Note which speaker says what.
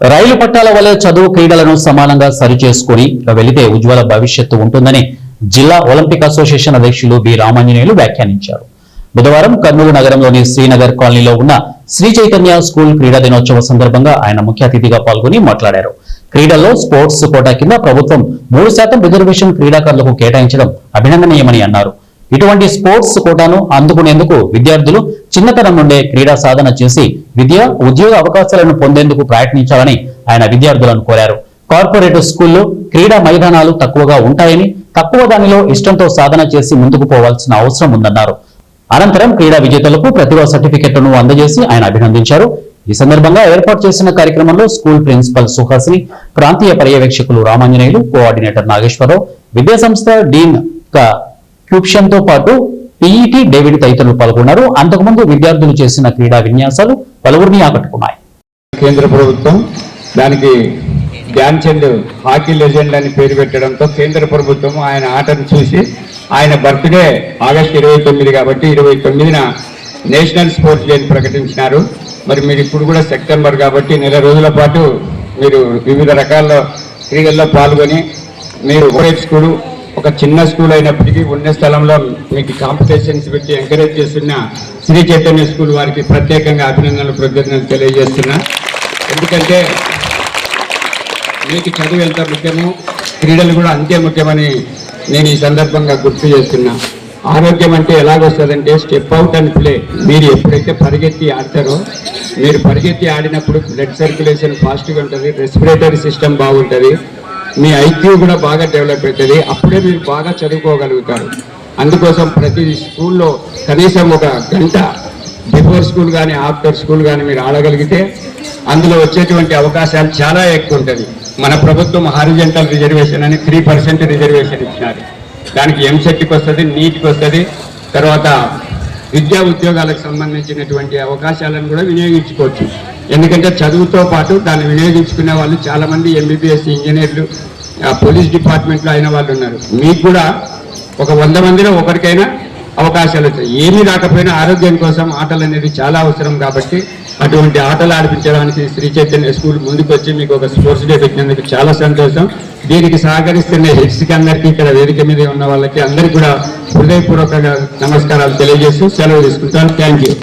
Speaker 1: రైలు పట్టాల వల్ల చదువు క్రీడలను సమానంగా సరిచేసుకుని వెళితే ఉజ్వల భవిష్యత్తు ఉంటుందని జిల్లా ఒలింపిక్ అసోసియేషన్ అధ్యక్షులు బి రామాంజనేయులు వ్యాఖ్యానించారు. బుధవారం కర్నూలు నగరంలోని శ్రీనగర్ కాలనీలో ఉన్న శ్రీ చైతన్య స్కూల్ క్రీడా దినోత్సవ సందర్భంగా ఆయన ముఖ్య అతిథిగా పాల్గొని మాట్లాడారు. క్రీడల్లో స్పోర్ట్స్ కోటా కింద ప్రభుత్వం 3% రిజర్వేషన్ క్రీడాకారులకు కేటాయించడం అభినందనీయమని అన్నారు. ఇటువంటి స్పోర్ట్స్ కోటాను అందుకునేందుకు విద్యార్థులు చిన్నతనం నుండే క్రీడా సాధన చేసి విద్య, ఉద్యోగ అవకాశాలను పొందేందుకు ప్రయత్నించాలని ఆయన విద్యార్థులను కోరారు. కార్పొరేట్ స్కూల్లో క్రీడా మైదానాలు తక్కువగా ఉంటాయని, తక్కువ దానిలో ఇష్టంతో సాధన చేసి ముందుకు పోవాల్సిన అవసరం ఉందన్నారు. అనంతరం క్రీడా విజేతలకు ప్రతిభా సర్టిఫికెట్ను అందజేసి ఆయన అభినందించారు. ఈ సందర్భంగా ఏర్పాటు చేసిన కార్యక్రమంలో స్కూల్ ప్రిన్సిపల్ సుహాసిని, ప్రాంతీయ పర్యవేక్షకులు రామాంజనేయులు, కోఆర్డినేటర్ నాగేశ్వరరావు, విద్యాసంస్థ డీన్ క్యూప్షన్తో పాటు పీఈటీ డేవిడ్ తదితరులు పాల్గొన్నారు. అంతకుముందు విద్యార్థులు చేసిన క్రీడా విన్యాసాలు పలువురిని ఆకట్టుకున్నాయి.
Speaker 2: కేంద్ర ప్రభుత్వం దానికి ధ్యాన్ చంద్ హాకీ లెజెండ్ అని పేరు పెట్టడంతో కేంద్ర ప్రభుత్వం ఆయన ఆటను చూసి ఆయన బర్త్డే ఆగస్టు 29 కాబట్టి 29న నేషనల్ స్పోర్ట్స్ డే ప్రకటించినారు. మరి మీరు ఇప్పుడు కూడా సెప్టెంబర్ కాబట్టి నెల రోజుల పాటు మీరు వివిధ రకాల క్రీడల్లో పాల్గొని మీరు స్కూలు ఒక చిన్న స్కూల్ అయినప్పటికీ ఉన్న స్థలంలో మీకు కాంపిటీషన్స్ పెట్టి ఎంకరేజ్ చేస్తున్న శ్రీ చైతన్య స్కూల్ వారికి ప్రత్యేకంగా అభినందనలు, కృతజ్ఞతలు తెలియజేస్తున్నా. ఎందుకంటే మీకు చదువు ఎంత ముఖ్యమో క్రీడలు కూడా అంతే ముఖ్యమని నేను ఈ సందర్భంగా గుర్తు చేస్తున్నా. ఆరోగ్యం అంటే ఎలాగొస్తుందంటే స్టెప్ అవుట్ అండ్ ప్లే. మీరు ఎప్పుడైతే పరిగెత్తి ఆడతారో, మీరు పరిగెత్తి ఆడినప్పుడు బ్లడ్ సర్క్యులేషన్ ఫాస్ట్గా ఉంటుంది, రెస్పిరేటరీ సిస్టమ్ బాగుంటుంది, మీ ఐక్యూ కూడా బాగా డెవలప్ అవుతుంది. అప్పుడే మీరు బాగా చదువుకోగలుగుతారు. అందుకోసం ప్రతి స్కూల్లో కనీసం ఒక గంట బిఫోర్ స్కూల్ కానీ ఆఫ్టర్ స్కూల్ కానీ మీరు ఆడగలిగితే అందులో వచ్చేటువంటి అవకాశాలు చాలా ఎక్కువ ఉంటుంది. మన ప్రభుత్వం హారిజంటల్ రిజర్వేషన్ అని 3% రిజర్వేషన్ ఇచ్చినారు. దానికి ఎంసెట్కి వస్తుంది, నీట్కి వస్తుంది. తర్వాత విద్యా ఉద్యోగాలకు సంబంధించినటువంటి అవకాశాలను కూడా వినియోగించుకోవచ్చు. ఎందుకంటే చదువుతో పాటు దాన్ని వినియోగించుకునే వాళ్ళు చాలామంది ఎంబీబీఎస్ ఇంజనీర్లు, పోలీస్ డిపార్ట్మెంట్లో అయిన వాళ్ళు ఉన్నారు. మీకు కూడా ఒక 100 మందిలో ఒకరికైనా అవకాశాలు వచ్చాయి. ఏమీ రాకపోయినా ఆరోగ్యం కోసం ఆటలు అనేది చాలా అవసరం. కాబట్టి అటువంటి ఆటలు ఆడిపించడానికి శ్రీ చైతన్య స్కూల్ ముందుకు వచ్చి మీకు ఒక స్పోర్ట్స్ డే పెట్టినందుకు చాలా సంతోషం. దీనికి సహకరిస్తున్న హెడ్స్కి అందరికీ, ఇక్కడ వేదిక మీద ఉన్న వాళ్ళకి అందరికీ కూడా హృదయపూర్వకంగా నమస్కారాలు తెలియజేస్తూ సెలవు తీసుకుంటాను. Thank you.